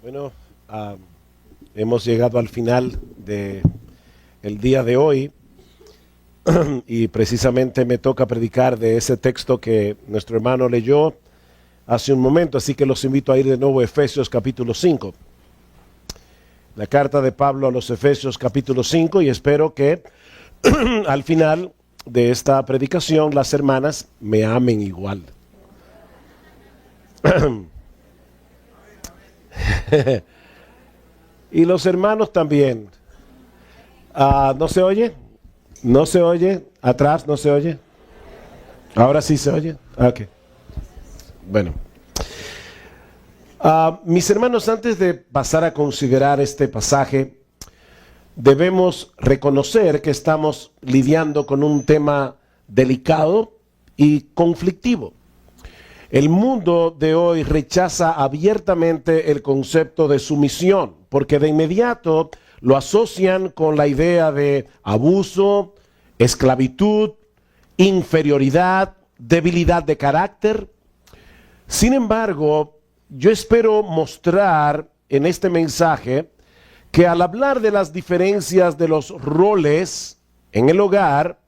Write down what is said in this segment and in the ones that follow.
Bueno, hemos llegado al final de el día de hoy y precisamente me toca predicar de ese texto que nuestro hermano leyó hace un momento, así que los invito a ir de nuevo a Efesios capítulo 5. La carta de Pablo a los Efesios capítulo 5, y espero que al final de esta predicación las hermanas me amen igual. Y los hermanos también. ¿No se oye? ¿No se oye? ¿Atrás no se oye? ¿Ahora sí se oye? Ok. Bueno. Mis hermanos, antes de pasar a considerar este pasaje, debemos reconocer que estamos lidiando con un tema delicado y conflictivo. El mundo de hoy rechaza abiertamente el concepto de sumisión, porque de inmediato lo asocian con la idea de abuso, esclavitud, inferioridad, debilidad de carácter. Sin embargo, yo espero mostrar en este mensaje que al hablar de las diferencias de los roles en el hogar,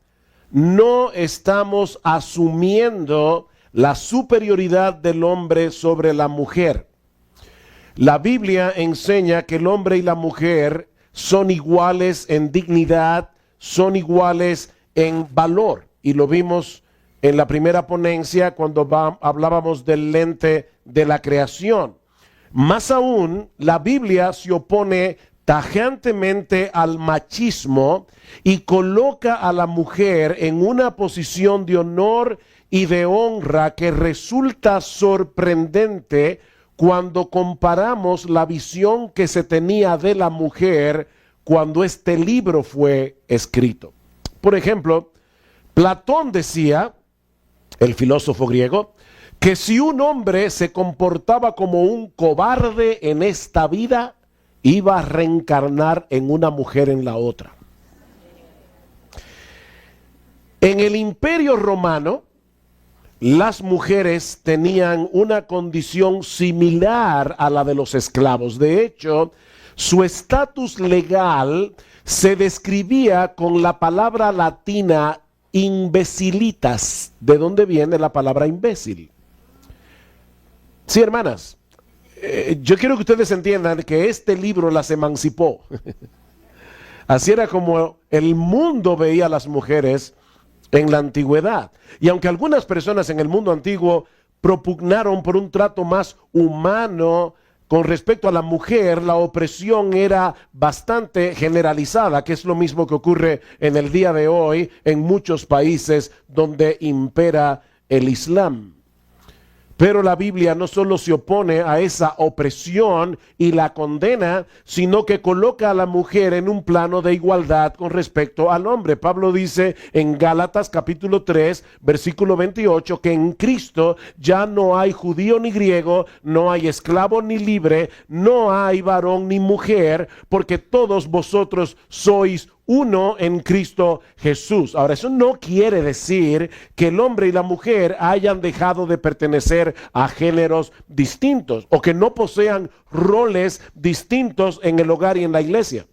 no estamos asumiendo la superioridad del hombre sobre la mujer. La Biblia enseña que el hombre y la mujer son iguales en dignidad, son iguales en valor. Y lo vimos en la primera ponencia cuando hablábamos del lente de la creación. Más aún, la Biblia se opone tajantemente al machismo y coloca a la mujer en una posición de honor y de honra que resulta sorprendente cuando comparamos la visión que se tenía de la mujer cuando este libro fue escrito. Por ejemplo, Platón decía, el filósofo griego, que si un hombre se comportaba como un cobarde en esta vida, iba a reencarnar en una mujer en la otra. En el Imperio Romano, las mujeres tenían una condición similar a la de los esclavos. De hecho, su estatus legal se describía con la palabra latina imbecilitas, de donde viene la palabra imbécil. Sí, hermanas, yo quiero que ustedes entiendan que este libro las emancipó. Así era como el mundo veía a las mujeres en la antigüedad. Y aunque algunas personas en el mundo antiguo propugnaron por un trato más humano con respecto a la mujer, la opresión era bastante generalizada, que es lo mismo que ocurre en el día de hoy en muchos países donde impera el Islam. Pero la Biblia no solo se opone a esa opresión y la condena, sino que coloca a la mujer en un plano de igualdad con respecto al hombre. Pablo dice en Gálatas capítulo 3, versículo 28, que en Cristo ya no hay judío ni griego, no hay esclavo ni libre, no hay varón ni mujer, porque todos vosotros sois uno en Cristo Jesús. Ahora, eso no quiere decir que el hombre y la mujer hayan dejado de pertenecer a géneros distintos o que no posean roles distintos en el hogar y en la iglesia.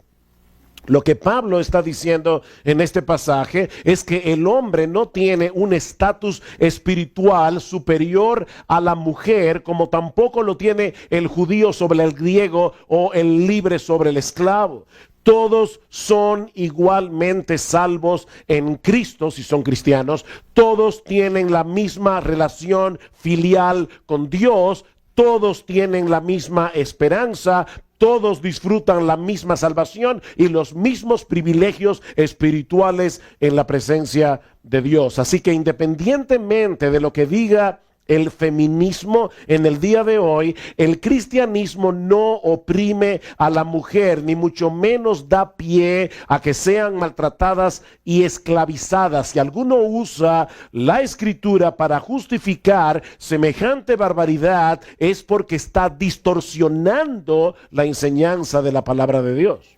Lo que Pablo está diciendo en este pasaje es que el hombre no tiene un estatus espiritual superior a la mujer, como tampoco lo tiene el judío sobre el griego o el libre sobre el esclavo. Todos son igualmente salvos en Cristo, si son cristianos. Todos tienen la misma relación filial con Dios. Todos tienen la misma esperanza. Todos disfrutan la misma salvación y los mismos privilegios espirituales en la presencia de Dios. Así que independientemente de lo que diga el feminismo en el día de hoy, el cristianismo no oprime a la mujer, ni mucho menos da pie a que sean maltratadas y esclavizadas. Si alguno usa la escritura para justificar semejante barbaridad, es porque está distorsionando la enseñanza de la palabra de Dios.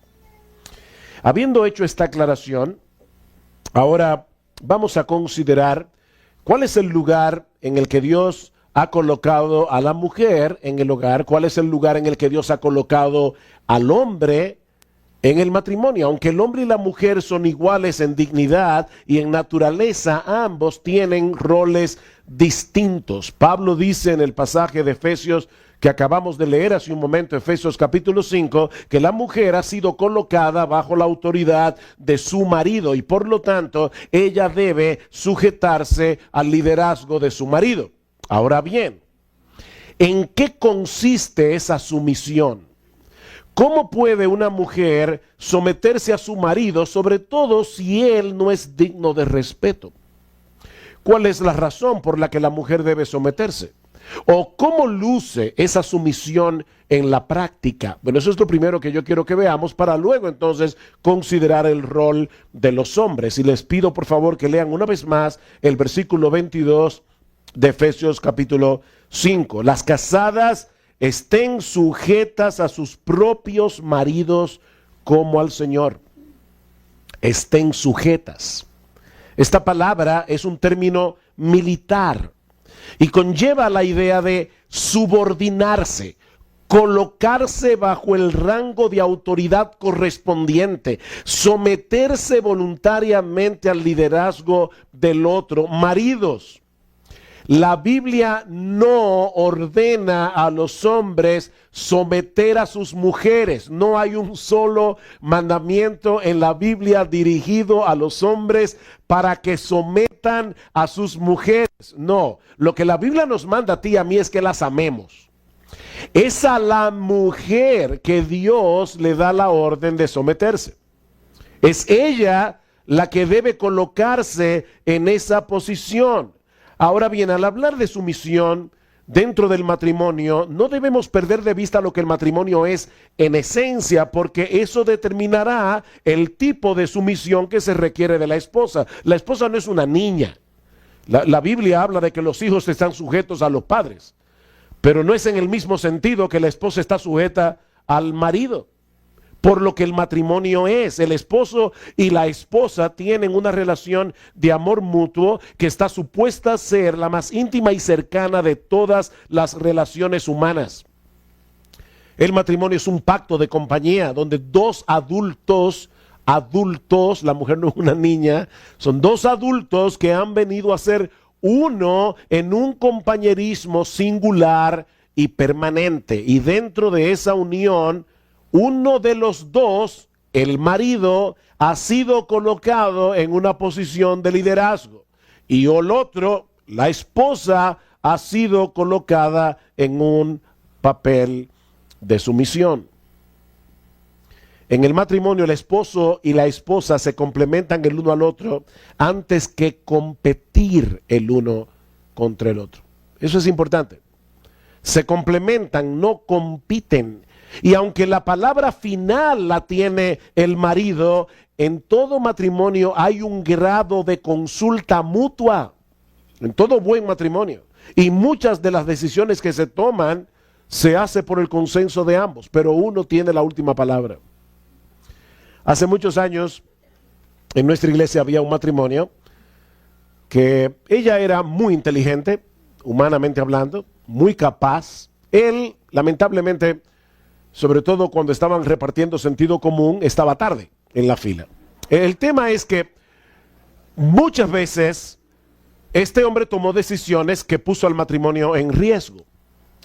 Habiendo hecho esta aclaración, ahora vamos a considerar ¿cuál es el lugar en el que Dios ha colocado a la mujer en el hogar, cuál es el lugar en el que Dios ha colocado al hombre en el matrimonio. Aunque el hombre y la mujer son iguales en dignidad y en naturaleza, ambos tienen roles distintos. Pablo dice en el pasaje de Efesios que acabamos de leer hace un momento, Efesios capítulo 5, que la mujer ha sido colocada bajo la autoridad de su marido y por lo tanto ella debe sujetarse al liderazgo de su marido. Ahora bien, ¿en qué consiste esa sumisión? ¿Cómo puede una mujer someterse a su marido, sobre todo si él no es digno de respeto? ¿Cuál es la razón por la que la mujer debe someterse? ¿O cómo luce esa sumisión en la práctica? Bueno, eso es lo primero que yo quiero que veamos para luego entonces considerar el rol de los hombres. Y les pido por favor que lean una vez más el versículo 22 de Efesios capítulo 5. Las casadas estén sujetas a sus propios maridos como al Señor. Estén sujetas. Esta palabra es un término militar y conlleva la idea de subordinarse, colocarse bajo el rango de autoridad correspondiente, someterse voluntariamente al liderazgo del otro. Maridos, la Biblia no ordena a los hombres someter a sus mujeres. No hay un solo mandamiento en la Biblia dirigido a los hombres para que sometan a sus mujeres. No, lo que la Biblia nos manda a ti y a mí es que las amemos. Es a la mujer que Dios le da la orden de someterse. Es ella la que debe colocarse en esa posición. Ahora bien, al hablar de sumisión dentro del matrimonio, no debemos perder de vista lo que el matrimonio es en esencia, porque eso determinará el tipo de sumisión que se requiere de la esposa. La esposa no es una niña. La Biblia habla de que los hijos están sujetos a los padres, pero no es en el mismo sentido que la esposa está sujeta al marido. Por lo que el matrimonio es, el esposo y la esposa tienen una relación de amor mutuo que está supuesta a ser la más íntima y cercana de todas las relaciones humanas. El matrimonio es un pacto de compañía donde dos adultos, la mujer no es una niña, son dos adultos que han venido a ser uno en un compañerismo singular y permanente. Y dentro de esa unión, uno de los dos, el marido, ha sido colocado en una posición de liderazgo y el otro, la esposa, ha sido colocada en un papel de sumisión. En el matrimonio, el esposo y la esposa se complementan el uno al otro antes que competir el uno contra el otro. Eso es importante. Se complementan, no compiten. Y aunque la palabra final la tiene el marido, en todo matrimonio hay un grado de consulta mutua, en todo buen matrimonio. Y muchas de las decisiones que se toman se hace por el consenso de ambos, pero uno tiene la última palabra. Hace muchos años en nuestra iglesia había un matrimonio que ella era muy inteligente, humanamente hablando, muy capaz. Él, lamentablemente, sobre todo cuando estaban repartiendo sentido común, estaba tarde en la fila. El tema es que muchas veces este hombre tomó decisiones que puso al matrimonio en riesgo,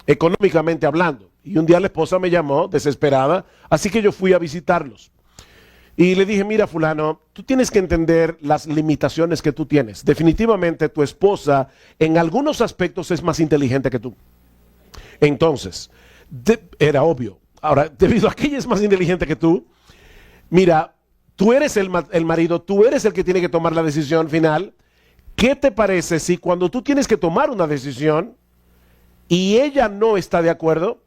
económicamente hablando. Y un día la esposa me llamó desesperada, así que yo fui a visitarlos. Y le dije, mira fulano, tú tienes que entender las limitaciones que tú tienes. Definitivamente tu esposa en algunos aspectos es más inteligente que tú. Entonces, era obvio. Ahora, debido a que ella es más inteligente que tú, mira, tú eres el marido, tú eres el que tiene que tomar la decisión final. ¿Qué te parece si cuando tú tienes que tomar una decisión y ella no está de acuerdo,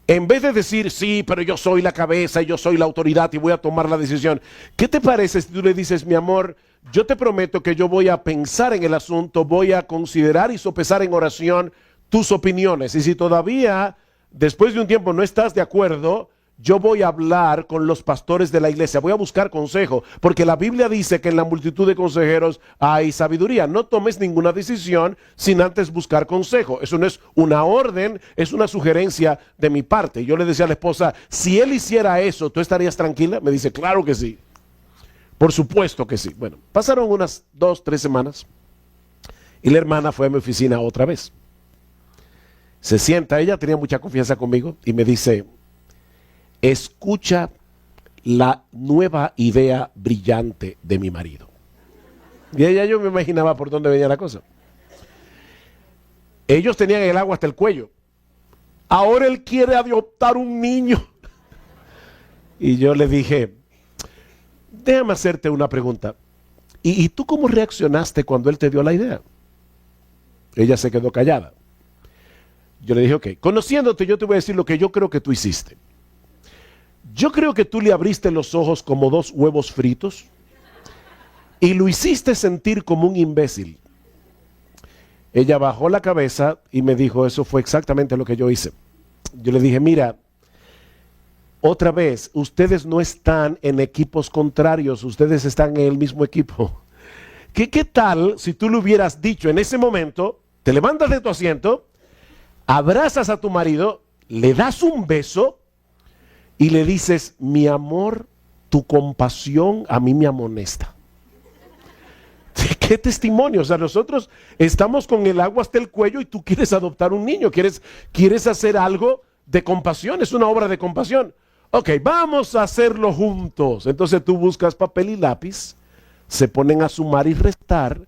en vez de decir, sí, pero yo soy la cabeza y yo soy la autoridad y voy a tomar la decisión, ¿qué te parece si tú le dices, mi amor, yo te prometo que yo voy a pensar en el asunto, voy a considerar y sopesar en oración tus opiniones, y si todavía después de un tiempo no estás de acuerdo, yo voy a hablar con los pastores de la iglesia, voy a buscar consejo, porque la Biblia dice que en la multitud de consejeros hay sabiduría. No tomes ninguna decisión sin antes buscar consejo. Eso no es una orden, es una sugerencia de mi parte. Yo le decía a la esposa, si él hiciera eso, ¿tú estarías tranquila? Me dice, claro que sí. Por supuesto que sí. Bueno, pasaron unas 2, 3 semanas y la hermana fue a mi oficina otra vez. Se sienta, ella tenía mucha confianza conmigo y me dice, escucha la nueva idea brillante de mi marido. Y ella, yo me imaginaba por dónde venía la cosa. Ellos tenían el agua hasta el cuello. Ahora él quiere adoptar un niño. Y yo le dije, déjame hacerte una pregunta. ¿Y tú cómo reaccionaste cuando él te dio la idea? Ella se quedó callada. Yo le dije, ok, conociéndote yo te voy a decir lo que yo creo que tú hiciste. Yo creo que tú le abriste los ojos como 2 huevos fritos y lo hiciste sentir como un imbécil. Ella bajó la cabeza y me dijo, eso fue exactamente lo que yo hice. Yo le dije, mira, otra vez, ustedes no están en equipos contrarios, ustedes están en el mismo equipo. ¿Qué tal si tú le hubieras dicho en ese momento, te levantas de tu asiento, abrazas a tu marido, le das un beso y le dices, mi amor, tu compasión a mí me amonesta? ¿Qué testimonio? O sea, nosotros estamos con el agua hasta el cuello y tú quieres adoptar un niño, quieres hacer algo de compasión, es una obra de compasión. Ok, vamos a hacerlo juntos. Entonces tú buscas papel y lápiz, se ponen a sumar y restar,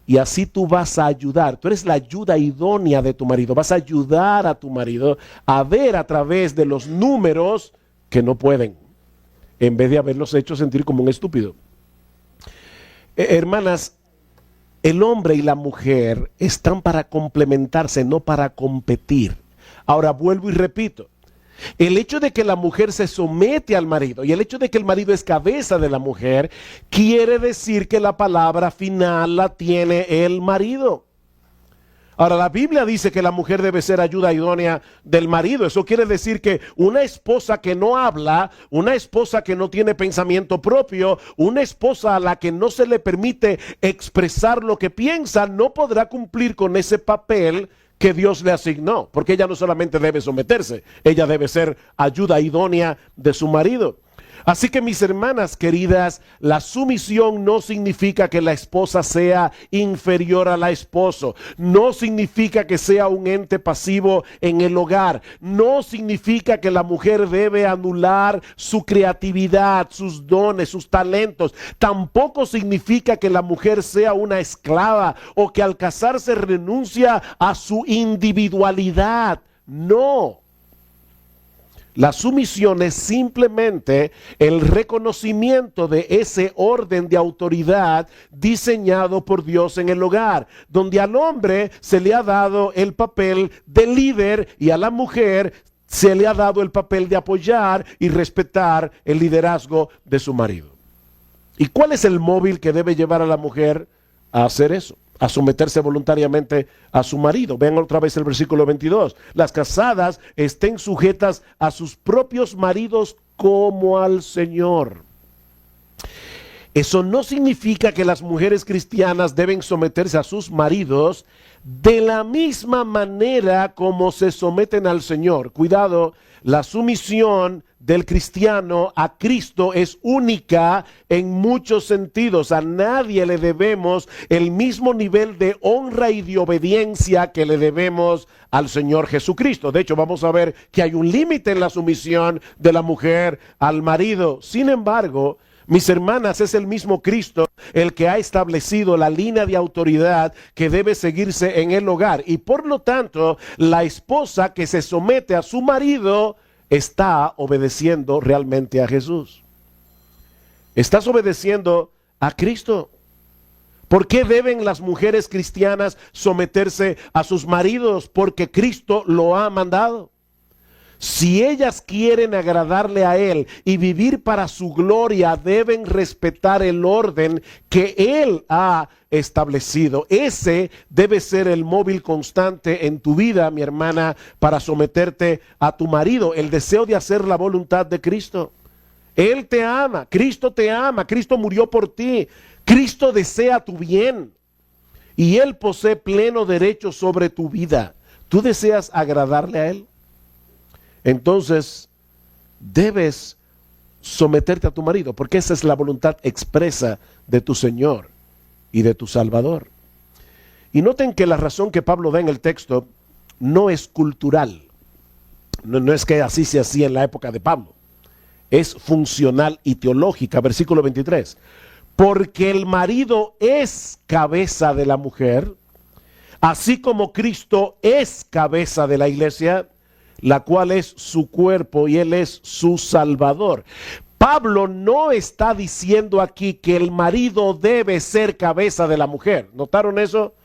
y así tú vas a ayudar. Tú eres la ayuda idónea de tu marido, vas a ayudar a tu marido a ver a través de los números que no pueden, en vez de haberlos hecho sentir como un estúpido. Hermanas, el hombre y la mujer están para complementarse, no para competir. Ahora vuelvo y repito, el hecho de que la mujer se somete al marido y el hecho de que el marido es cabeza de la mujer, quiere decir que la palabra final la tiene el marido. Ahora, la Biblia dice que la mujer debe ser ayuda idónea del marido. Eso quiere decir que una esposa que no habla, una esposa que no tiene pensamiento propio, una esposa a la que no se le permite expresar lo que piensa, no podrá cumplir con ese papel que Dios le asignó, porque ella no solamente debe someterse, ella debe ser ayuda idónea de su marido. Así que, mis hermanas queridas, la sumisión no significa que la esposa sea inferior al esposo, no significa que sea un ente pasivo en el hogar, no significa que la mujer debe anular su creatividad, sus dones, sus talentos, tampoco significa que la mujer sea una esclava o que al casarse renuncia a su individualidad. No. La sumisión es simplemente el reconocimiento de ese orden de autoridad diseñado por Dios en el hogar, donde al hombre se le ha dado el papel de líder y a la mujer se le ha dado el papel de apoyar y respetar el liderazgo de su marido. ¿Y cuál es el móvil que debe llevar a la mujer a hacer eso? A someterse voluntariamente a su marido. Vean otra vez el versículo 22. Las casadas estén sujetas a sus propios maridos como al Señor. Eso no significa que las mujeres cristianas deben someterse a sus maridos de la misma manera como se someten al Señor. Cuidado, la sumisión del cristiano a Cristo es única en muchos sentidos. A nadie le debemos el mismo nivel de honra y de obediencia que le debemos al Señor Jesucristo. De hecho, vamos a ver que hay un límite en la sumisión de la mujer al marido. Sin embargo, mis hermanas, es el mismo Cristo el que ha establecido la línea de autoridad que debe seguirse en el hogar. Y por lo tanto, la esposa que se somete a su marido está obedeciendo realmente a Jesús. Estás obedeciendo a Cristo. ¿Por qué deben las mujeres cristianas someterse a sus maridos? Porque Cristo lo ha mandado. Si ellas quieren agradarle a Él y vivir para su gloria, deben respetar el orden que Él ha establecido. Ese debe ser el móvil constante en tu vida, mi hermana, para someterte a tu marido. El deseo de hacer la voluntad de Cristo. Él te ama, Cristo murió por ti, Cristo desea tu bien y Él posee pleno derecho sobre tu vida. ¿Tú deseas agradarle a Él? Entonces debes someterte a tu marido, porque esa es la voluntad expresa de tu Señor y de tu Salvador. Y noten que la razón que Pablo da en el texto no es cultural, no es que así se hacía en la época de Pablo. Es funcional y teológica. Versículo 23. Porque el marido es cabeza de la mujer, así como Cristo es cabeza de la iglesia, la cual es su cuerpo y Él es su Salvador. Pablo no está diciendo aquí que el marido debe ser cabeza de la mujer. ¿Notaron eso?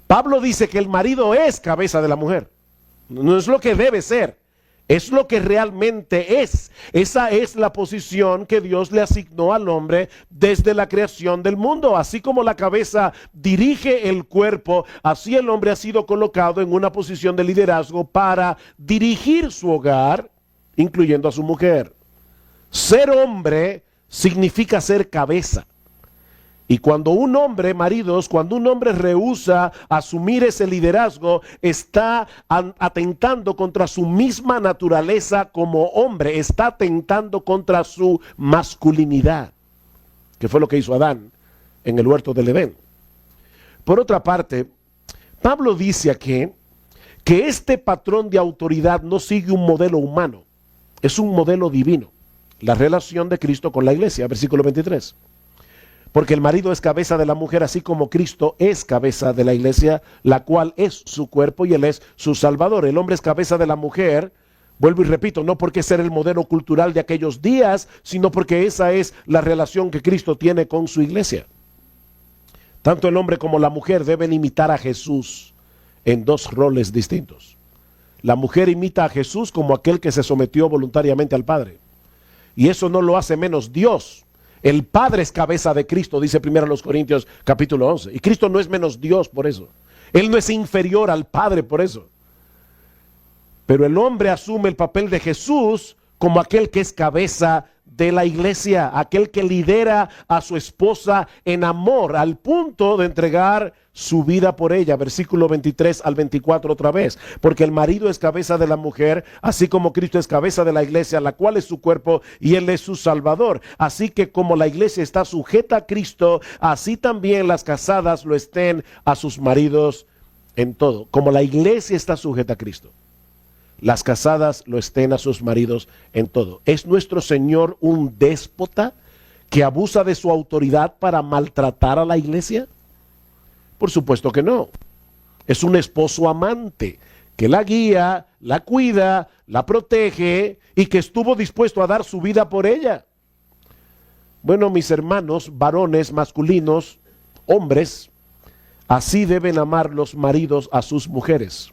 Pablo dice que el marido es cabeza de la mujer. No es lo que debe ser. Es lo que realmente es. Esa es la posición que Dios le asignó al hombre desde la creación del mundo. Así como la cabeza dirige el cuerpo, así el hombre ha sido colocado en una posición de liderazgo para dirigir su hogar, incluyendo a su mujer. Ser hombre significa ser cabeza. Y cuando un hombre, maridos, cuando un hombre rehúsa asumir ese liderazgo, está atentando contra su misma naturaleza como hombre, está atentando contra su masculinidad, que fue lo que hizo Adán en el huerto del Edén. Por otra parte, Pablo dice aquí que este patrón de autoridad no sigue un modelo humano, es un modelo divino, la relación de Cristo con la iglesia, versículo 23. Porque el marido es cabeza de la mujer, así como Cristo es cabeza de la iglesia, la cual es su cuerpo y Él es su Salvador. El hombre es cabeza de la mujer, vuelvo y repito, no porque ser el modelo cultural de aquellos días, sino porque esa es la relación que Cristo tiene con su iglesia. Tanto el hombre como la mujer deben imitar a Jesús en dos roles distintos. La mujer imita a Jesús como aquel que se sometió voluntariamente al Padre. Y eso no lo hace menos Dios. El Padre es cabeza de Cristo, dice 1 Corintios capítulo 11. Y Cristo no es menos Dios por eso. Él no es inferior al Padre por eso. Pero el hombre asume el papel de Jesús como aquel que es cabeza de la iglesia, aquel que lidera a su esposa en amor, al punto de entregar su vida por ella. Versículo 23 al 24 otra vez. Porque el marido es cabeza de la mujer, así como Cristo es cabeza de la iglesia, la cual es su cuerpo y Él es su Salvador. Así que como la iglesia está sujeta a Cristo, así también las casadas lo estén a sus maridos en todo. Como la iglesia está sujeta a Cristo, las casadas lo estén a sus maridos en todo. ¿Es nuestro Señor un déspota que abusa de su autoridad para maltratar a la iglesia? Por supuesto que no. Es un esposo amante que la guía, la cuida, la protege y que estuvo dispuesto a dar su vida por ella. Bueno, mis hermanos, varones, masculinos, hombres, así deben amar los maridos a sus mujeres,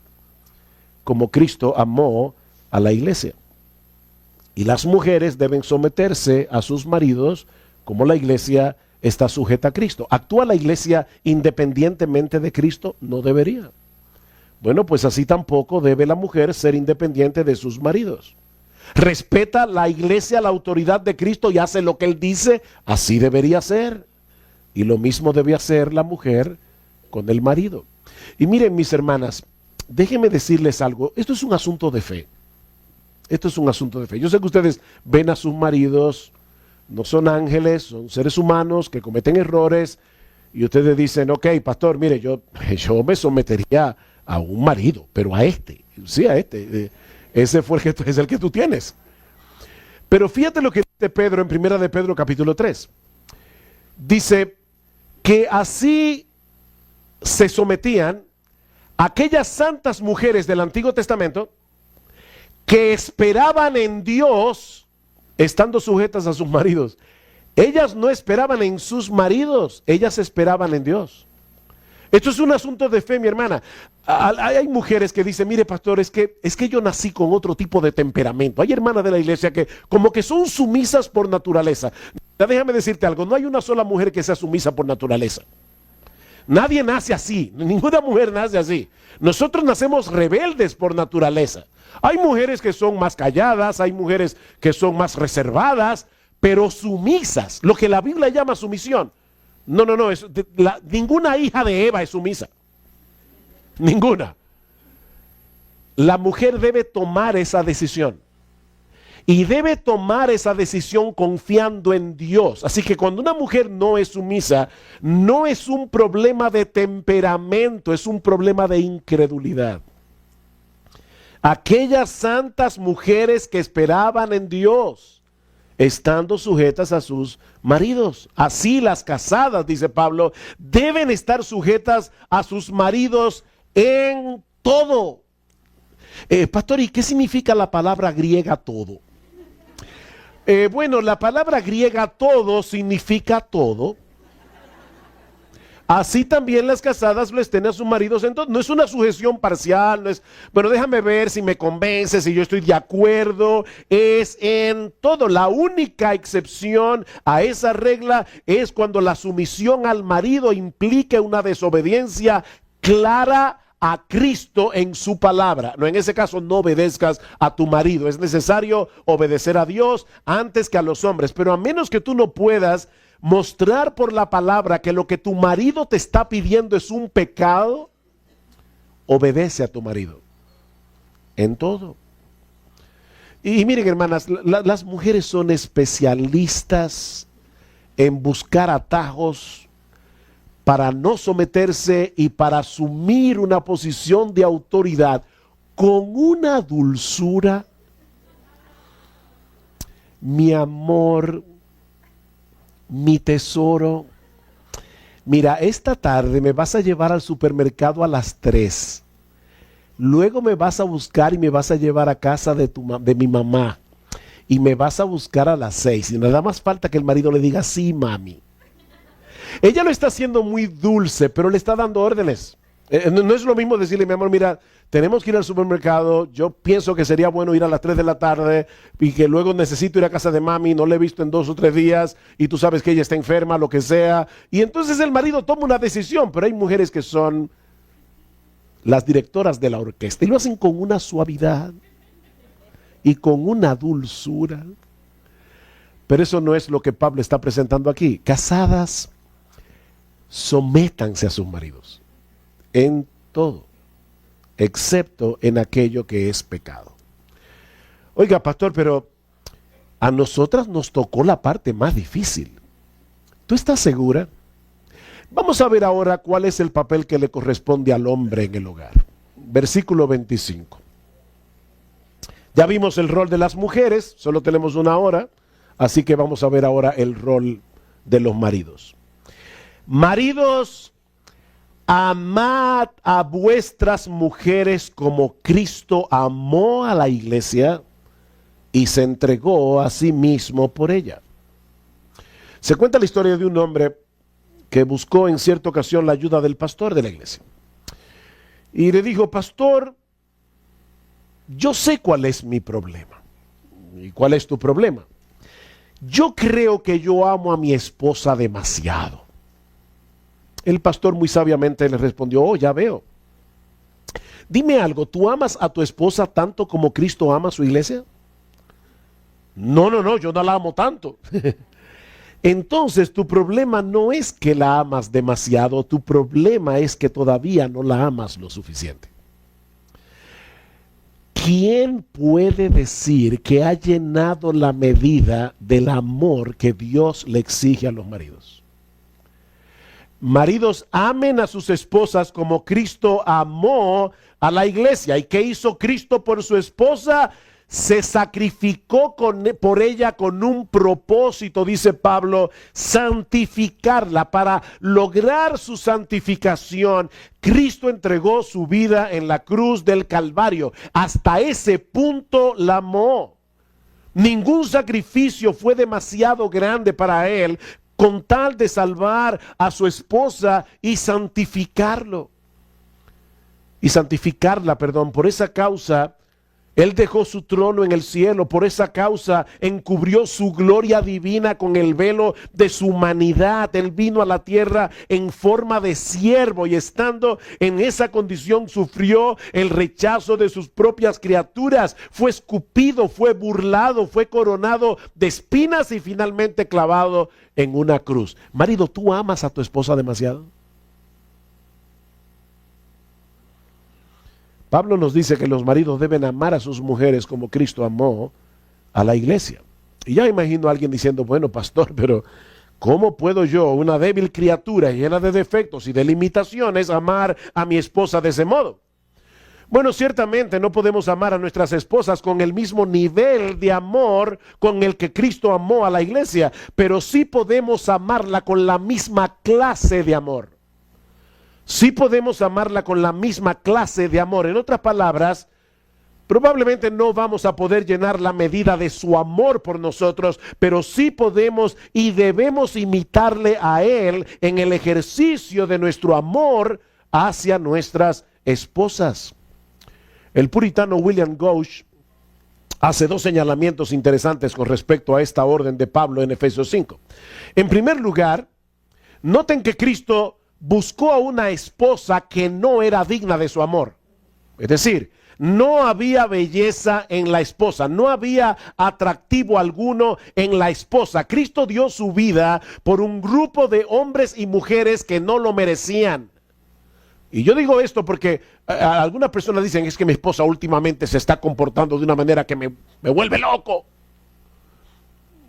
como Cristo amó a la iglesia. Y las mujeres deben someterse a sus maridos como la iglesia está sujeta a Cristo. ¿Actúa la iglesia independientemente de Cristo? No debería. Bueno, pues así tampoco debe la mujer ser independiente de sus maridos. ¿Respeta la iglesia la autoridad de Cristo y hace lo que Él dice? Así debería ser. Y lo mismo debe hacer la mujer con el marido. Y miren, mis hermanas, déjenme decirles algo. Esto es un asunto de fe. Esto es un asunto de fe. Yo sé que ustedes ven a sus maridos, no son ángeles, son seres humanos que cometen errores. Y ustedes dicen, ok, pastor, mire, yo me sometería a un marido, pero a este. Sí, a este. Ese fue es el que tú tienes. Pero fíjate lo que dice Pedro en 1 de Pedro capítulo 3. Dice que así se sometían aquellas santas mujeres del Antiguo Testamento que esperaban en Dios estando sujetas a sus maridos. Ellas no esperaban en sus maridos, ellas esperaban en Dios. Esto es un asunto de fe, mi hermana. Hay mujeres que dicen, mire pastor, es que yo nací con otro tipo de temperamento. Hay hermanas de la iglesia que como que son sumisas por naturaleza. Déjame decirte algo, no hay una sola mujer que sea sumisa por naturaleza. Nadie nace así, ninguna mujer nace así. Nosotros nacemos rebeldes por naturaleza. Hay mujeres que son más calladas, hay mujeres que son más reservadas, pero sumisas, lo que la Biblia llama sumisión. No, ninguna hija de Eva es sumisa. Ninguna. La mujer debe tomar esa decisión. Y debe tomar esa decisión confiando en Dios. Así que cuando una mujer no es sumisa, no es un problema de temperamento, es un problema de incredulidad. Aquellas santas mujeres que esperaban en Dios, estando sujetas a sus maridos. Así las casadas, dice Pablo, deben estar sujetas a sus maridos en todo. Pastor, ¿y qué significa la palabra griega todo? Bueno, la palabra griega todo significa todo. Así también las casadas lo estén a sus maridos en todo. No es una sujeción parcial, no es, bueno, déjame ver si me convence, si yo estoy de acuerdo. Es en todo. La única excepción a esa regla es cuando la sumisión al marido implique una desobediencia clara a Cristo en su palabra. No, en ese caso no obedezcas a tu marido. Es necesario obedecer a Dios antes que a los hombres. Pero a menos que tú no puedas mostrar por la palabra que lo que tu marido te está pidiendo es un pecado, obedece a tu marido en todo. Y miren, hermanas, las mujeres son especialistas en buscar atajos para no someterse y para asumir una posición de autoridad con una dulzura. Mi amor, mi tesoro, mira, esta tarde me vas a llevar al supermercado a las 3. Luego me vas a buscar y me vas a llevar a casa de mi mamá. Y me vas a buscar a las 6. Y nada más falta que el marido le diga, sí, mami. Ella lo está haciendo muy dulce, pero le está dando órdenes. No es lo mismo decirle, mi amor, mira, tenemos que ir al supermercado, yo pienso que sería bueno ir a las 3 de la tarde y que luego necesito ir a casa de mami, no la he visto en 2 o 3 días y tú sabes que ella está enferma, lo que sea. Y entonces el marido toma una decisión, pero hay mujeres que son las directoras de la orquesta y lo hacen con una suavidad y con una dulzura. Pero eso no es lo que Pablo está presentando aquí. Casadas, sométanse a sus maridos en todo, excepto en aquello que es pecado. Oiga, pastor, pero a nosotras nos tocó la parte más difícil. ¿Tú estás segura? Vamos a ver ahora cuál es el papel que le corresponde al hombre en el hogar. Versículo 25. Ya vimos el rol de las mujeres, solo tenemos una hora, así que vamos a ver ahora el rol de los maridos. Maridos, amad a vuestras mujeres como Cristo amó a la iglesia y se entregó a sí mismo por ella. Se cuenta la historia de un hombre que buscó en cierta ocasión la ayuda del pastor de la iglesia. Y le dijo, pastor, yo sé cuál es mi problema. ¿Y cuál es tu problema? Yo creo que yo amo a mi esposa demasiado. El pastor muy sabiamente le respondió, oh, ya veo. Dime algo, ¿tú amas a tu esposa tanto como Cristo ama a su iglesia? No, yo no la amo tanto. Entonces tu problema no es que la amas demasiado, tu problema es que todavía no la amas lo suficiente. ¿Quién puede decir que ha llenado la medida del amor que Dios le exige a los maridos? Maridos, amen a sus esposas como Cristo amó a la iglesia. ¿Y qué hizo Cristo por su esposa? Se sacrificó por ella con un propósito, dice Pablo, santificarla. Para lograr su santificación, Cristo entregó su vida en la cruz del Calvario. Hasta ese punto la amó. Ningún sacrificio fue demasiado grande para él con tal de salvar a su esposa y santificarla, perdón. Por esa causa, Él dejó su trono en el cielo. Por esa causa, encubrió su gloria divina con el velo de su humanidad. Él vino a la tierra en forma de siervo y estando en esa condición sufrió el rechazo de sus propias criaturas. Fue escupido, fue burlado, fue coronado de espinas y finalmente clavado en una cruz. Marido, ¿tú amas a tu esposa demasiado? Pablo nos dice que los maridos deben amar a sus mujeres como Cristo amó a la iglesia. Y ya imagino a alguien diciendo, bueno, pastor, pero ¿cómo puedo yo, una débil criatura llena de defectos y de limitaciones, amar a mi esposa de ese modo? Bueno, ciertamente no podemos amar a nuestras esposas con el mismo nivel de amor con el que Cristo amó a la iglesia, pero sí podemos amarla con la misma clase de amor. Sí podemos amarla con la misma clase de amor. En otras palabras, probablemente no vamos a poder llenar la medida de su amor por nosotros, pero sí podemos y debemos imitarle a Él en el ejercicio de nuestro amor hacia nuestras esposas. El puritano William Gouge hace dos señalamientos interesantes con respecto a esta orden de Pablo en Efesios 5. En primer lugar, noten que Cristo buscó a una esposa que no era digna de su amor. Es decir, no había belleza en la esposa, no había atractivo alguno en la esposa. Cristo dio su vida por un grupo de hombres y mujeres que no lo merecían. Y yo digo esto porque algunas personas dicen, es que mi esposa últimamente se está comportando de una manera que me vuelve loco.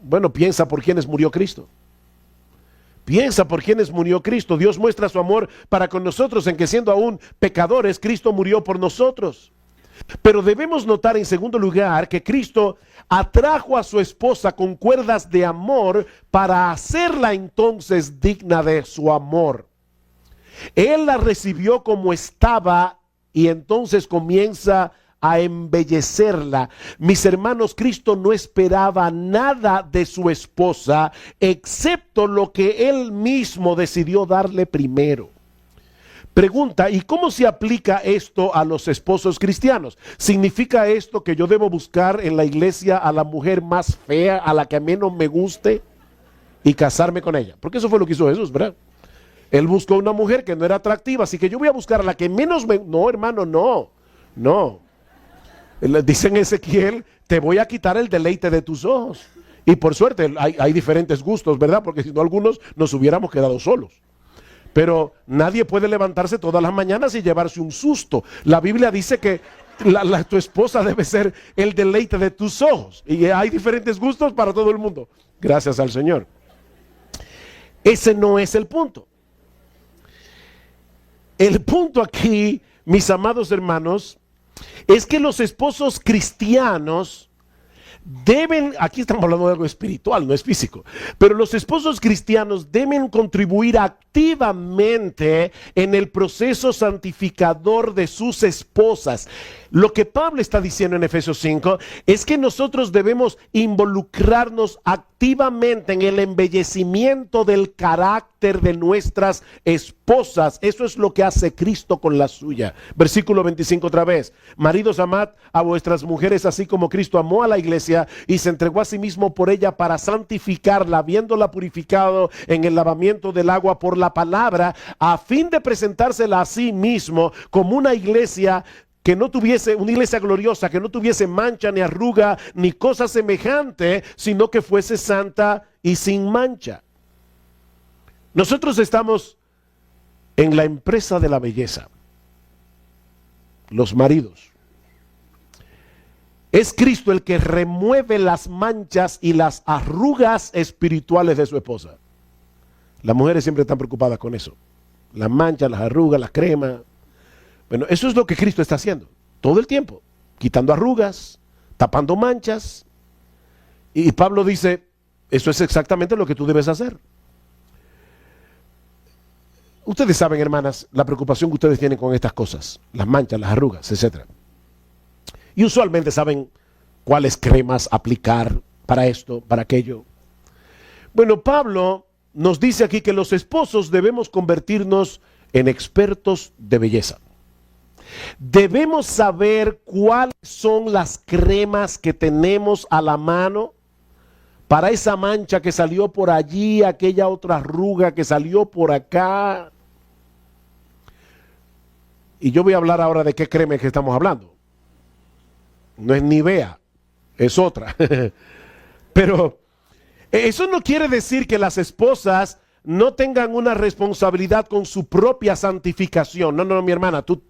Bueno, piensa por quiénes murió Cristo. Piensa por quienes murió Cristo. Dios muestra su amor para con nosotros en que siendo aún pecadores, Cristo murió por nosotros. Pero debemos notar en segundo lugar que Cristo atrajo a su esposa con cuerdas de amor para hacerla entonces digna de su amor. Él la recibió como estaba y entonces comienza a embellecerla. Mis hermanos, Cristo no esperaba nada de su esposa excepto lo que Él mismo decidió darle primero. Pregunta, ¿y cómo se aplica esto a los esposos cristianos? ¿Significa esto que yo debo buscar en la iglesia a la mujer más fea, a la que menos me guste y casarme con ella? Porque eso fue lo que hizo Jesús, ¿verdad? Él buscó una mujer que no era atractiva, así que yo voy a buscar a la que menos me... No, hermano, no. Dice en Ezequiel, te voy a quitar el deleite de tus ojos. Y por suerte hay diferentes gustos, ¿verdad? Porque si no, algunos nos hubiéramos quedado solos. Pero nadie puede levantarse todas las mañanas y llevarse un susto. La Biblia dice que tu esposa debe ser el deleite de tus ojos. Y hay diferentes gustos para todo el mundo. Gracias al Señor. Ese no es el punto. El punto aquí, mis amados hermanos, es que los esposos cristianos deben, aquí estamos hablando de algo espiritual, no es físico, pero los esposos cristianos deben contribuir activamente en el proceso santificador de sus esposas. Lo que Pablo está diciendo en Efesios 5 es que nosotros debemos involucrarnos activamente en el embellecimiento del carácter de nuestras esposas. Eso es lo que hace Cristo con la suya. Versículo 25 otra vez. Maridos, amad a vuestras mujeres así como Cristo amó a la iglesia y se entregó a sí mismo por ella para santificarla, habiéndola purificado en el lavamiento del agua por la palabra, a fin de presentársela a sí mismo como una iglesia que no tuviese, una iglesia gloriosa, que no tuviese mancha ni arruga ni cosa semejante, sino que fuese santa y sin mancha. Nosotros estamos en la empresa de la belleza, los maridos. Es Cristo el que remueve las manchas y las arrugas espirituales de su esposa. Las mujeres siempre están preocupadas con eso. Las manchas, las arrugas, las cremas. Bueno, eso es lo que Cristo está haciendo todo el tiempo, quitando arrugas, tapando manchas. Y Pablo dice, eso es exactamente lo que tú debes hacer. Ustedes saben, hermanas, la preocupación que ustedes tienen con estas cosas, las manchas, las arrugas, etc. Y usualmente saben cuáles cremas aplicar para esto, para aquello. Bueno, Pablo nos dice aquí que los esposos debemos convertirnos en expertos de belleza. Debemos saber cuáles son las cremas que tenemos a la mano para esa mancha que salió por allí, aquella otra arruga que salió por acá. Y yo voy a hablar ahora de qué crema es que estamos hablando. No es Nivea, es otra. Pero eso no quiere decir que las esposas no tengan una responsabilidad con su propia santificación. No, no, mi hermana, tú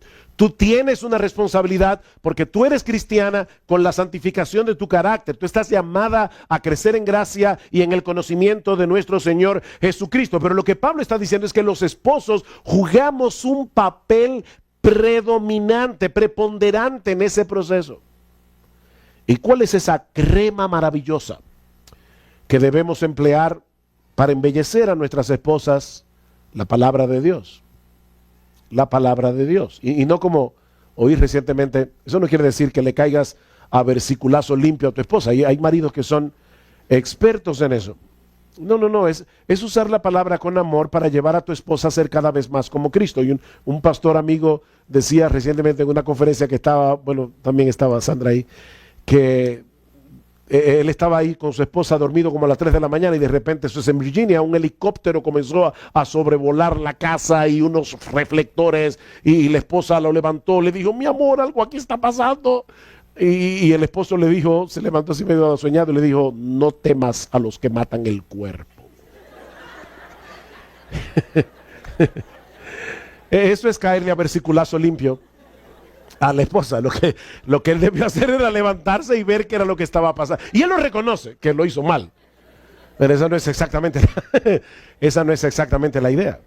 tienes una responsabilidad porque tú eres cristiana con la santificación de tu carácter. Tú estás llamada a crecer en gracia y en el conocimiento de nuestro Señor Jesucristo. Pero lo que Pablo está diciendo es que los esposos jugamos un papel predominante, preponderante en ese proceso. ¿Y cuál es esa crema maravillosa que debemos emplear para embellecer a nuestras esposas? La palabra de Dios. La palabra de Dios. Y no como oí recientemente, eso no quiere decir que le caigas a versiculazo limpio a tu esposa. Hay maridos que son expertos en eso. No, es usar la palabra con amor para llevar a tu esposa a ser cada vez más como Cristo. Y un pastor amigo decía recientemente en una conferencia que estaba, bueno, también estaba Sandra ahí, que él estaba ahí con su esposa dormido como a las 3 de la mañana y de repente, eso es en Virginia, un helicóptero comenzó a sobrevolar la casa y unos reflectores y la esposa lo levantó, le dijo, mi amor, algo aquí está pasando. Y el esposo le dijo, se levantó así medio soñado y le dijo, no temas a los que matan el cuerpo. Eso es caerle a versiculazo limpio a la esposa. Lo que él debió hacer era levantarse y ver qué era lo que estaba pasando. Y él lo reconoce, que lo hizo mal. Pero esa no es exactamente la idea.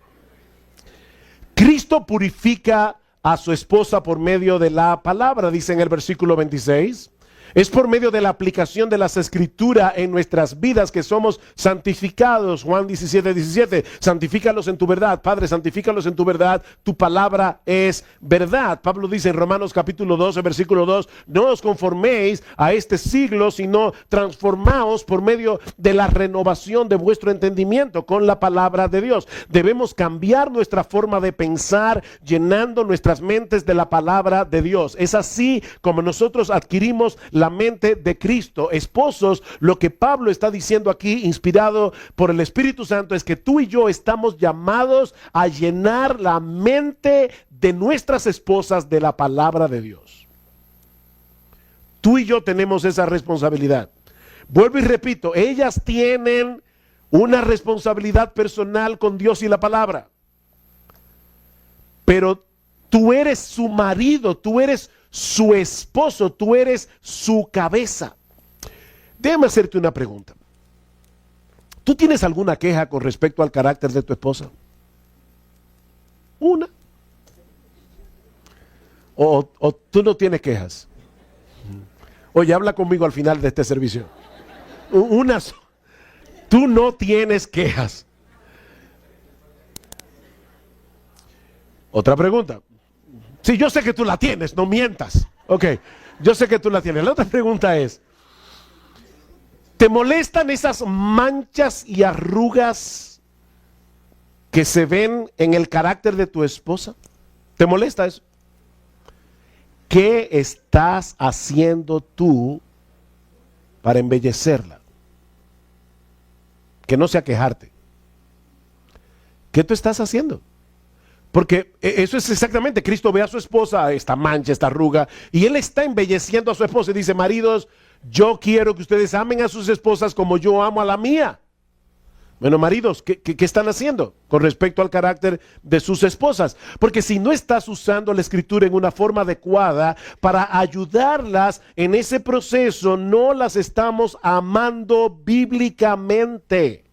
Cristo purifica a su esposa por medio de la palabra, dice en el versículo 26. Es por medio de la aplicación de las escrituras en nuestras vidas que somos santificados. Juan 17:17, santifícalos en tu verdad. Padre, santifícalos en tu verdad. Tu palabra es verdad. Pablo dice en Romanos capítulo 12, versículo 2, no os conforméis a este siglo, sino transformaos por medio de la renovación de vuestro entendimiento con la palabra de Dios. Debemos cambiar nuestra forma de pensar, llenando nuestras mentes de la palabra de Dios. Es así como nosotros adquirimos la mente de Cristo. Esposos, lo que Pablo está diciendo aquí, inspirado por el Espíritu Santo, es que tú y yo estamos llamados a llenar la mente de nuestras esposas de la palabra de Dios. Tú y yo tenemos esa responsabilidad. Vuelvo y repito, ellas tienen una responsabilidad personal con Dios y la palabra. Pero tú eres su marido, tú eres su esposo, tú eres su cabeza. Déjame hacerte una pregunta. ¿Tú tienes alguna queja con respecto al carácter de tu esposa? ¿Una? ¿O tú no tienes quejas? Oye, habla conmigo al final de este servicio. Tú no tienes quejas. Otra pregunta. Sí, yo sé que tú la tienes, no mientas. Ok, yo sé que tú la tienes. La otra pregunta es, ¿te molestan esas manchas y arrugas que se ven en el carácter de tu esposa? ¿Te molesta eso? ¿Qué estás haciendo tú para embellecerla? Que no sea quejarte. ¿Qué tú estás haciendo? Porque eso es exactamente, Cristo ve a su esposa, esta mancha, esta arruga, y Él está embelleciendo a su esposa y dice, maridos, yo quiero que ustedes amen a sus esposas como yo amo a la mía. Bueno, maridos, ¿qué están haciendo con respecto al carácter de sus esposas? Porque si no estás usando la escritura en una forma adecuada para ayudarlas en ese proceso, no las estamos amando bíblicamente.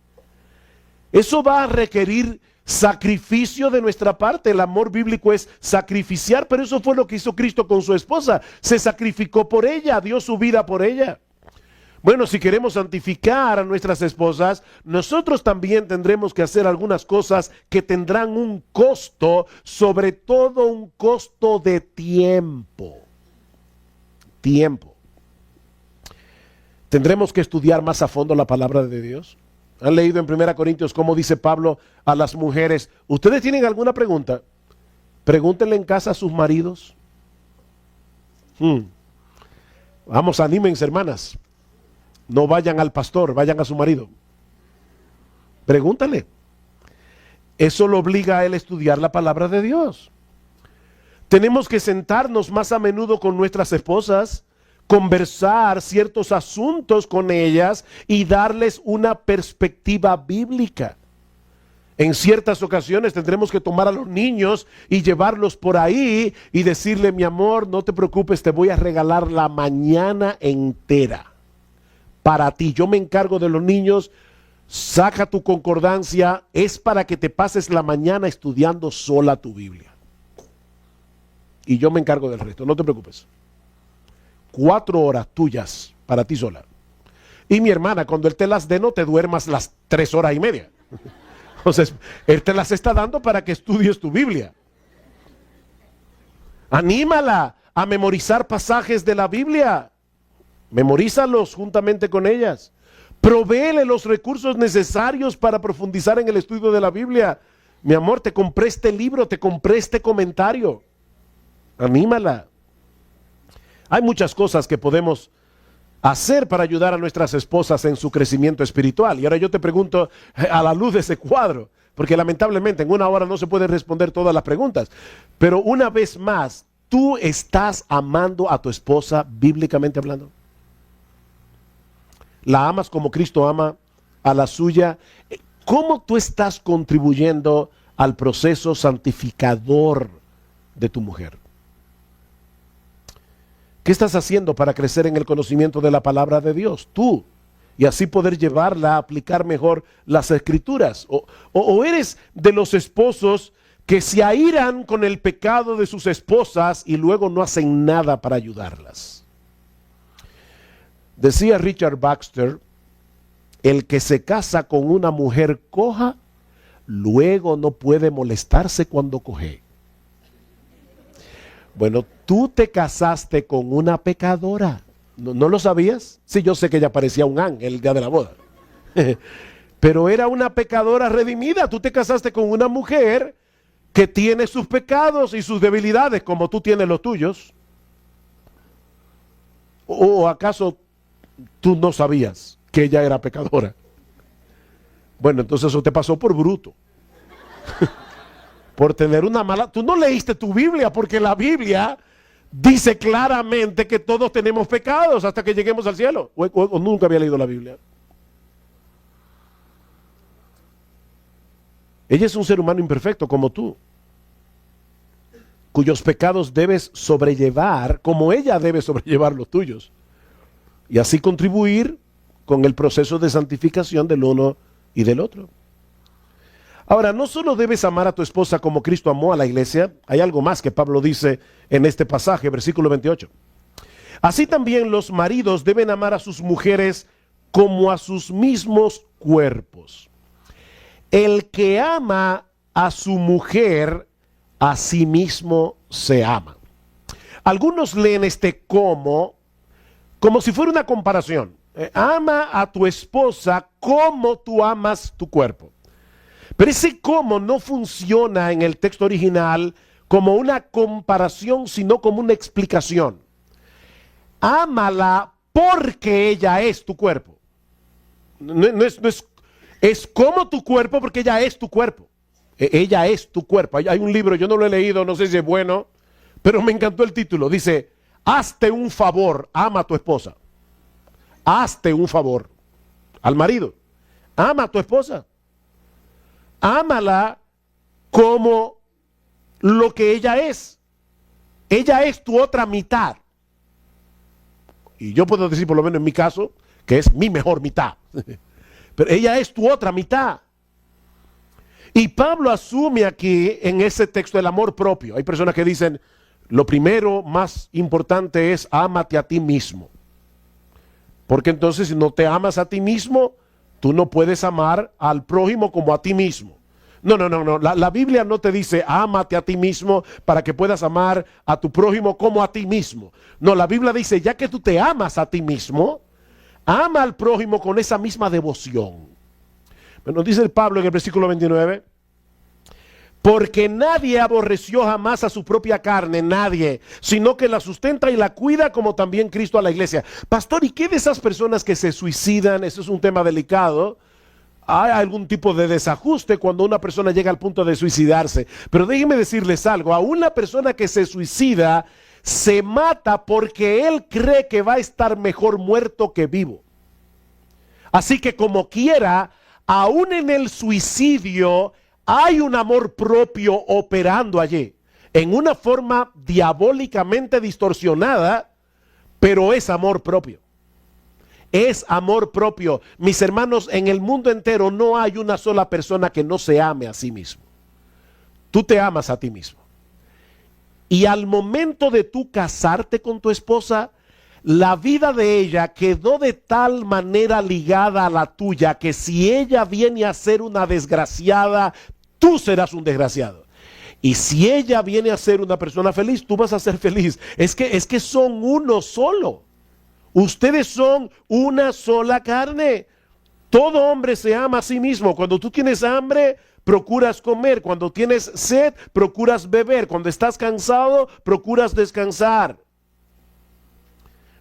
Eso va a requerir sacrificio de nuestra parte. El amor bíblico es sacrificiar, pero eso fue lo que hizo Cristo con su esposa. Se sacrificó por ella, dio su vida por ella. Bueno, si queremos santificar a nuestras esposas, nosotros también tendremos que hacer algunas cosas que tendrán un costo, sobre todo un costo de tiempo. Tiempo. Tendremos que estudiar más a fondo la palabra de Dios. ¿Han leído en 1 Corintios cómo dice Pablo a las mujeres? ¿Ustedes tienen alguna pregunta? Pregúntenle en casa a sus maridos. Vamos, anímense, hermanas. No vayan al pastor, vayan a su marido. Pregúntale. Eso lo obliga a él a estudiar la palabra de Dios. Tenemos que sentarnos más a menudo con nuestras esposas, conversar ciertos asuntos con ellas y darles una perspectiva bíblica. En ciertas ocasiones tendremos que tomar a los niños y llevarlos por ahí y decirle: mi amor, no te preocupes, te voy a regalar la mañana entera para ti. Yo me encargo de los niños, saca tu concordancia, es para que te pases la mañana estudiando sola tu Biblia. Y yo me encargo del resto, no te preocupes. 4 horas tuyas para ti sola. Y mi hermana, cuando él te las dé, no te duermas las 3 horas y media. Entonces, él te las está dando para que estudies tu Biblia. Anímala a memorizar pasajes de la Biblia. Memorízalos juntamente con ellas. Provéele los recursos necesarios para profundizar en el estudio de la Biblia. Mi amor, te compré este libro, te compré este comentario. Anímala. Hay muchas cosas que podemos hacer para ayudar a nuestras esposas en su crecimiento espiritual. Y ahora yo te pregunto, a la luz de ese cuadro, porque lamentablemente en 1 hora no se pueden responder todas las preguntas, pero una vez más, ¿tú estás amando a tu esposa bíblicamente hablando? ¿La amas como Cristo ama a la suya? ¿Cómo tú estás contribuyendo al proceso santificador de tu mujer? ¿Qué estás haciendo para crecer en el conocimiento de la palabra de Dios? Tú. Y así poder llevarla a aplicar mejor las escrituras. O eres de los esposos que se airan con el pecado de sus esposas y luego no hacen nada para ayudarlas. Decía Richard Baxter: el que se casa con una mujer coja, luego no puede molestarse cuando coge. Bueno, tú te casaste con una pecadora. ¿No lo sabías? Sí, yo sé que ella parecía un ángel el día de la boda. Pero era una pecadora redimida. Tú te casaste con una mujer que tiene sus pecados y sus debilidades, como tú tienes los tuyos. ¿O acaso tú no sabías que ella era pecadora? Bueno, entonces eso te pasó por bruto. Por tener una mala... Tú no leíste tu Biblia, porque la Biblia dice claramente que todos tenemos pecados hasta que lleguemos al cielo. O nunca había leído la Biblia. Ella es un ser humano imperfecto como tú, cuyos pecados debes sobrellevar como ella debe sobrellevar los tuyos. Y así contribuir con el proceso de santificación del uno y del otro. Ahora, no solo debes amar a tu esposa como Cristo amó a la iglesia, hay algo más que Pablo dice en este pasaje, versículo 28. Así también los maridos deben amar a sus mujeres como a sus mismos cuerpos. El que ama a su mujer, a sí mismo se ama. Algunos leen este como si fuera una comparación. Ama a tu esposa como tú amas tu cuerpo. Pero ese cómo no funciona en el texto original como una comparación, sino como una explicación. Ámala porque ella es tu cuerpo. Es como tu cuerpo porque ella es tu cuerpo. Ella es tu cuerpo. Hay un libro, yo no lo he leído, no sé si es bueno, pero me encantó el título. Dice: hazte un favor, ama a tu esposa. Hazte un favor al marido. Ama a tu esposa. Ámala como lo que ella es. Ella es tu otra mitad. Y yo puedo decir, por lo menos en mi caso, que es mi mejor mitad. Pero ella es tu otra mitad. Y Pablo asume aquí en ese texto el amor propio. Hay personas que dicen: lo primero más importante es ámate a ti mismo. Porque entonces, si no te amas a ti mismo, tú no puedes amar al prójimo como a ti mismo. No. La Biblia no te dice ámate a ti mismo para que puedas amar a tu prójimo como a ti mismo. No, la Biblia dice: ya que tú te amas a ti mismo, ama al prójimo con esa misma devoción. Bueno, dice el Pablo en el versículo 29, porque nadie aborreció jamás a su propia carne, nadie, sino que la sustenta y la cuida como también Cristo a la iglesia. Pastor, ¿y qué de esas personas que se suicidan? Eso es un tema delicado. Hay algún tipo de desajuste cuando una persona llega al punto de suicidarse. Pero déjenme decirles algo, a una persona que se suicida se mata porque él cree que va a estar mejor muerto que vivo. Así que como quiera, aún en el suicidio hay un amor propio operando allí, en una forma diabólicamente distorsionada, pero es amor propio. Es amor propio. Mis hermanos, en el mundo entero no hay una sola persona que no se ame a sí mismo. Tú te amas a ti mismo. Y al momento de tú casarte con tu esposa, la vida de ella quedó de tal manera ligada a la tuya que si ella viene a ser una desgraciada, tú serás un desgraciado. Y si ella viene a ser una persona feliz, tú vas a ser feliz. Es que son uno solo. Ustedes son una sola carne. Todo hombre se ama a sí mismo. Cuando tú tienes hambre, procuras comer. Cuando tienes sed, procuras beber. Cuando estás cansado, procuras descansar.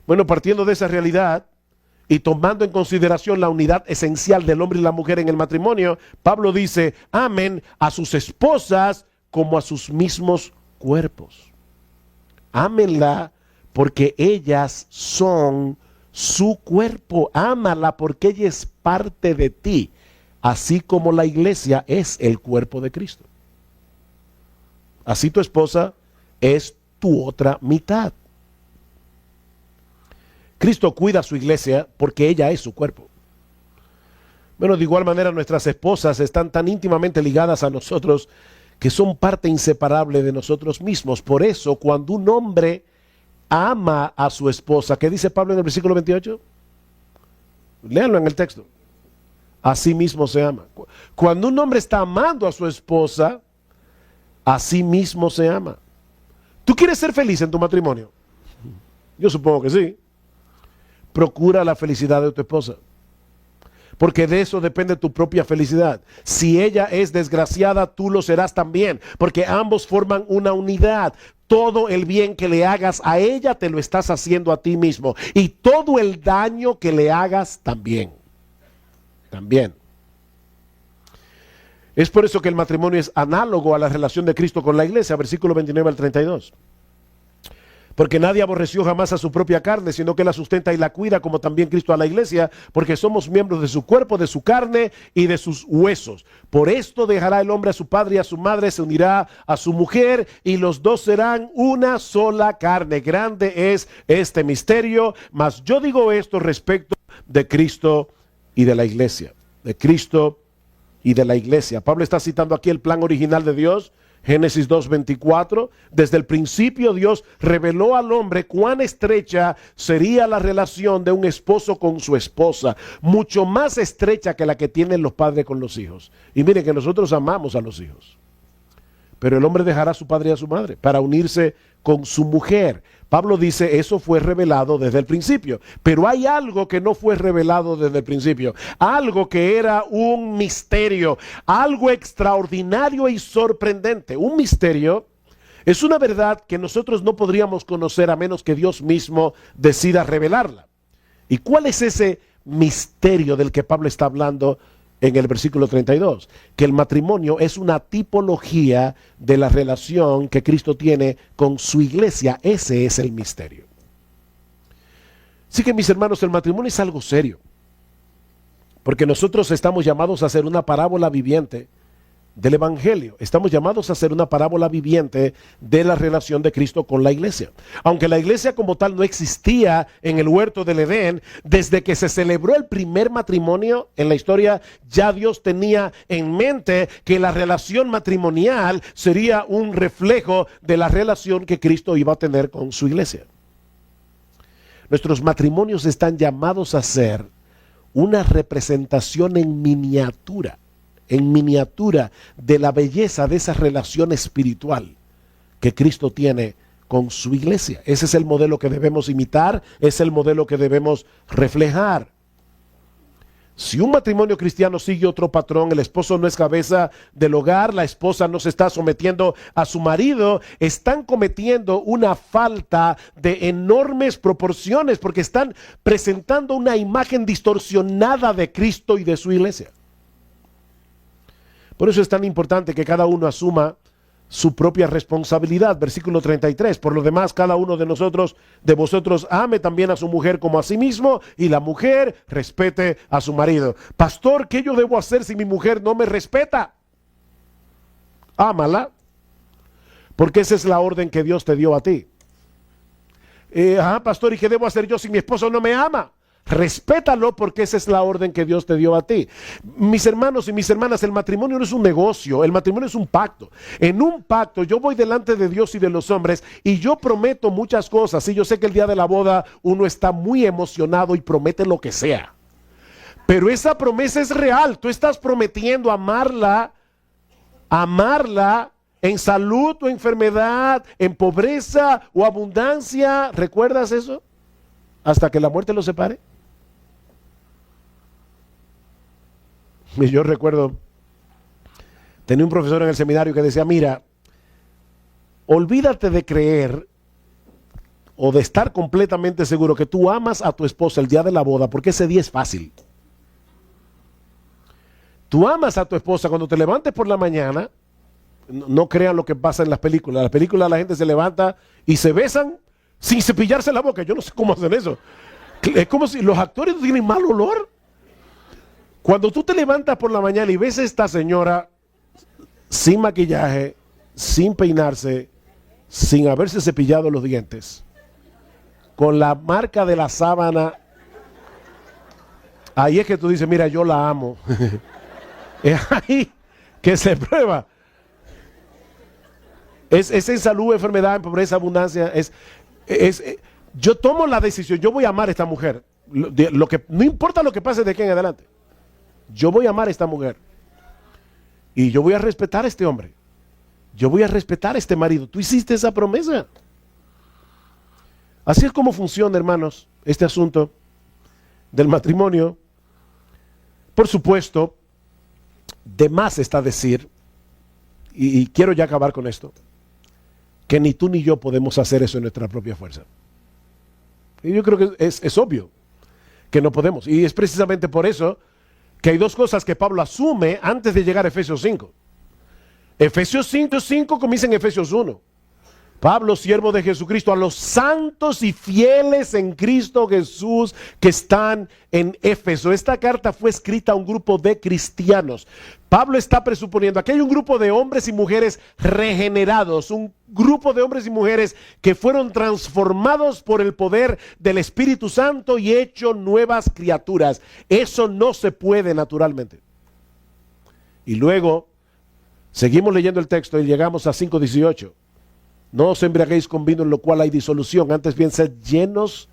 Bueno, partiendo de esa realidad y tomando en consideración la unidad esencial del hombre y la mujer en el matrimonio, Pablo dice, amen a sus esposas como a sus mismos cuerpos. Ámenla porque ellas son su cuerpo. Ámala porque ella es parte de ti, así como la iglesia es el cuerpo de Cristo. Así tu esposa es tu otra mitad. Cristo cuida a su iglesia porque ella es su cuerpo. Bueno, de igual manera nuestras esposas están tan íntimamente ligadas a nosotros que son parte inseparable de nosotros mismos. Por eso, cuando un hombre ama a su esposa, ¿qué dice Pablo en el versículo 28? Léanlo en el texto. Así mismo se ama. Cuando un hombre está amando a su esposa, así mismo se ama. ¿Tú quieres ser feliz en tu matrimonio? Yo supongo que sí. Procura la felicidad de tu esposa, porque de eso depende tu propia felicidad. Si ella es desgraciada, tú lo serás también, porque ambos forman una unidad. Todo el bien que le hagas a ella, te lo estás haciendo a ti mismo, y todo el daño que le hagas también. Es por eso que el matrimonio es análogo a la relación de Cristo con la iglesia, versículo 29 al 32. Porque nadie aborreció jamás a su propia carne, sino que la sustenta y la cuida, como también Cristo a la iglesia, porque somos miembros de su cuerpo, de su carne y de sus huesos. Por esto dejará el hombre a su padre y a su madre, se unirá a su mujer, y los dos serán una sola carne. Grande es este misterio, mas yo digo esto respecto de Cristo y de la iglesia. De Cristo y de la iglesia. Pablo está citando aquí el plan original de Dios. Génesis 2:24, desde el principio Dios reveló al hombre cuán estrecha sería la relación de un esposo con su esposa, mucho más estrecha que la que tienen los padres con los hijos. Y miren que nosotros amamos a los hijos, pero el hombre dejará a su padre y a su madre para unirse con su mujer. Pablo dice, eso fue revelado desde el principio, pero hay algo que no fue revelado desde el principio, algo que era un misterio, algo extraordinario y sorprendente. Un misterio es una verdad que nosotros no podríamos conocer a menos que Dios mismo decida revelarla. ¿Y cuál es ese misterio del que Pablo está hablando en el versículo 32? Que el matrimonio es una tipología de la relación que Cristo tiene con su iglesia. Ese es el misterio. Así que, mis hermanos, el matrimonio es algo serio, porque nosotros estamos llamados a hacer una parábola viviente del evangelio. Estamos llamados a hacer una parábola viviente de la relación de Cristo con la iglesia. Aunque la iglesia como tal no existía en el huerto del Edén, desde que se celebró el primer matrimonio en la historia, ya Dios tenía en mente que la relación matrimonial sería un reflejo de la relación que Cristo iba a tener con su iglesia. Nuestros matrimonios están llamados a ser una representación en miniatura de la belleza de esa relación espiritual que Cristo tiene con su iglesia. Ese es el modelo que debemos imitar, es el modelo que debemos reflejar. Si un matrimonio cristiano sigue otro patrón, el esposo no es cabeza del hogar, la esposa no se está sometiendo a su marido, están cometiendo una falta de enormes proporciones porque están presentando una imagen distorsionada de Cristo y de su iglesia. Por eso es tan importante que cada uno asuma su propia responsabilidad. Versículo 33, por lo demás, cada uno de vosotros ame también a su mujer como a sí mismo, y la mujer respete a su marido. Pastor, ¿qué yo debo hacer si mi mujer no me respeta? Ámala, porque esa es la orden que Dios te dio a ti. Pastor, ¿y qué debo hacer yo si mi esposo no me ama? Respétalo, porque esa es la orden que Dios te dio a ti. Mis hermanos y mis hermanas, el matrimonio no es un negocio, el matrimonio es un pacto. En un pacto yo voy delante de Dios y de los hombres y yo prometo muchas cosas. Y yo sé que el día de la boda uno está muy emocionado y promete lo que sea. Pero esa promesa es real. Tú estás prometiendo amarla en salud o enfermedad, en pobreza o abundancia. ¿Recuerdas eso? Hasta que la muerte los separe. Y yo recuerdo, tenía un profesor en el seminario que decía, mira, olvídate de creer o de estar completamente seguro que tú amas a tu esposa el día de la boda, porque ese día es fácil. Tú amas a tu esposa cuando te levantes por la mañana. No crean lo que pasa en las películas. En las películas la gente se levanta y se besan sin cepillarse la boca. Yo no sé cómo hacen eso. Es como si los actores no tienen mal olor. Cuando tú te levantas por la mañana y ves a esta señora sin maquillaje, sin peinarse, sin haberse cepillado los dientes, con la marca de la sábana, ahí es que tú dices, mira, yo la amo. Es ahí que se prueba. Es en salud, enfermedad, en pobreza, abundancia. Yo tomo la decisión, yo voy a amar a esta mujer. No importa lo que pase de aquí en adelante. Yo voy a amar a esta mujer. Y yo voy a respetar a este hombre. Yo voy a respetar a este marido. Tú hiciste esa promesa. Así es como funciona, hermanos, este asunto del matrimonio. Por supuesto, de más está decir, y quiero ya acabar con esto, que ni tú ni yo podemos hacer eso en nuestra propia fuerza. Y yo creo que es obvio que no podemos. Y es precisamente por eso que hay dos cosas que Pablo asume antes de llegar a Efesios 5. Efesios 5 comienza en Efesios 1. Pablo, siervo de Jesucristo, a los santos y fieles en Cristo Jesús que están en Éfeso. Esta carta fue escrita a un grupo de cristianos. Pablo está presuponiendo, aquí hay un grupo de hombres y mujeres regenerados, un grupo de hombres y mujeres que fueron transformados por el poder del Espíritu Santo y hecho nuevas criaturas. Eso no se puede naturalmente. Y luego, seguimos leyendo el texto y llegamos a 5:18. No os embriaguéis con vino en lo cual hay disolución, antes bien sed llenos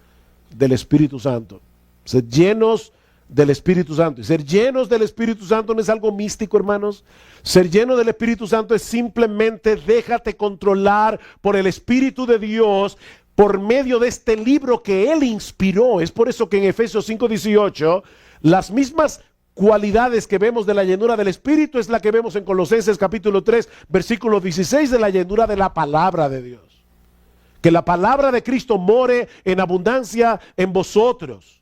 del Espíritu Santo. Sed llenos del Espíritu Santo. Y ser llenos del Espíritu Santo no es algo místico, hermanos. Ser lleno del Espíritu Santo es simplemente déjate controlar por el Espíritu de Dios por medio de este libro que Él inspiró. Es por eso que en Efesios 5:18 las mismas cualidades que vemos de la llenura del Espíritu es la que vemos en Colosenses capítulo 3, versículo 16, de la llenura de la palabra de Dios. Que la palabra de Cristo more en abundancia en vosotros.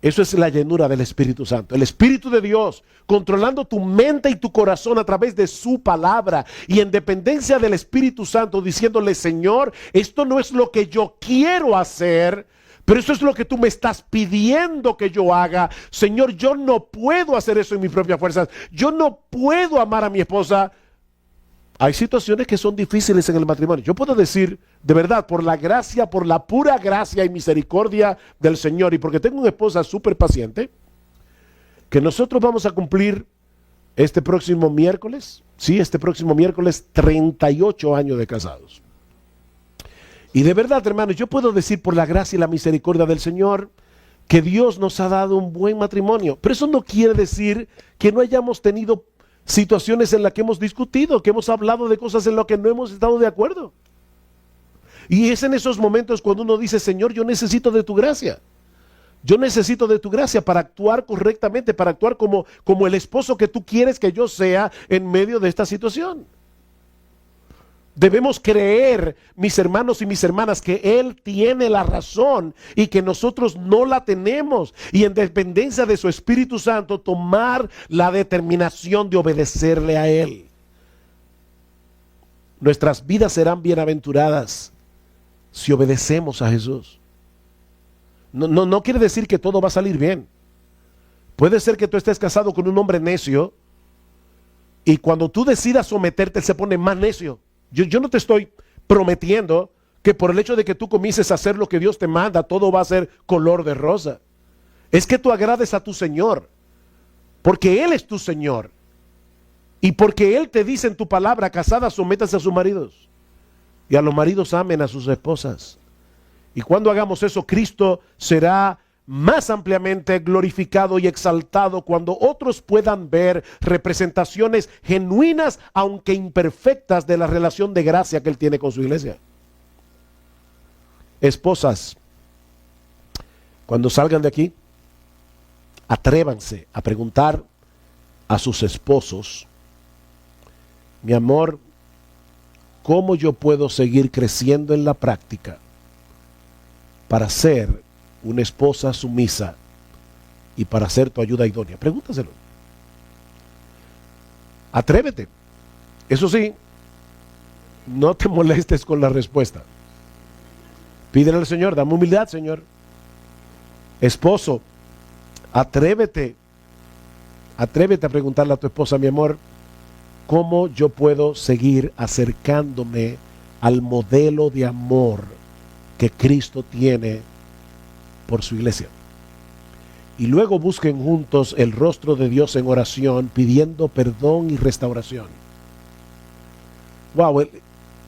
Eso es la llenura del Espíritu Santo. El Espíritu de Dios controlando tu mente y tu corazón a través de su palabra. Y en dependencia del Espíritu Santo diciéndole, Señor, esto no es lo que yo quiero hacer, pero eso es lo que tú me estás pidiendo que yo haga. Señor, yo no puedo hacer eso en mis propias fuerzas. Yo no puedo amar a mi esposa. Hay situaciones que son difíciles en el matrimonio. Yo puedo decir, de verdad, por la gracia, por la pura gracia y misericordia del Señor, y porque tengo una esposa súper paciente, que nosotros vamos a cumplir este próximo miércoles, 38 años de casados. Y de verdad, hermanos, yo puedo decir por la gracia y la misericordia del Señor que Dios nos ha dado un buen matrimonio. Pero eso no quiere decir que no hayamos tenido situaciones en las que hemos discutido, que hemos hablado de cosas en las que no hemos estado de acuerdo. Y es en esos momentos cuando uno dice, Señor, yo necesito de tu gracia. Yo necesito de tu gracia para actuar correctamente, para actuar como el esposo que tú quieres que yo sea en medio de esta situación. Debemos creer, mis hermanos y mis hermanas, que Él tiene la razón y que nosotros no la tenemos. Y en dependencia de su Espíritu Santo, tomar la determinación de obedecerle a Él. Nuestras vidas serán bienaventuradas si obedecemos a Jesús. No quiere decir que todo va a salir bien. Puede ser que tú estés casado con un hombre necio y cuando tú decidas someterte, él se pone más necio. Yo no te estoy prometiendo que por el hecho de que tú comiences a hacer lo que Dios te manda, todo va a ser color de rosa. Es que tú agrades a tu Señor, porque Él es tu Señor. Y porque Él te dice en tu palabra, casadas, sométanse a sus maridos. Y a los maridos amen a sus esposas. Y cuando hagamos eso, Cristo será más ampliamente glorificado y exaltado cuando otros puedan ver representaciones genuinas, aunque imperfectas, de la relación de gracia que Él tiene con su iglesia. Esposas, cuando salgan de aquí, atrévanse a preguntar a sus esposos: mi amor, ¿cómo yo puedo seguir creciendo en la práctica para ser una esposa sumisa y para ser tu ayuda idónea? Pregúntaselo. Atrévete. Eso sí, no te molestes con la respuesta. Pídele al Señor, dame humildad, Señor. Esposo, atrévete. Atrévete a preguntarle a tu esposa: mi amor, ¿cómo yo puedo seguir acercándome al modelo de amor que Cristo tiene por su iglesia? Y luego busquen juntos el rostro de Dios en oración, pidiendo perdón y restauración. Wow,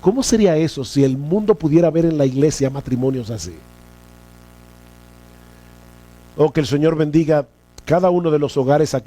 ¿cómo sería eso si el mundo pudiera ver en la iglesia matrimonios así? Oh, que el Señor bendiga cada uno de los hogares aquí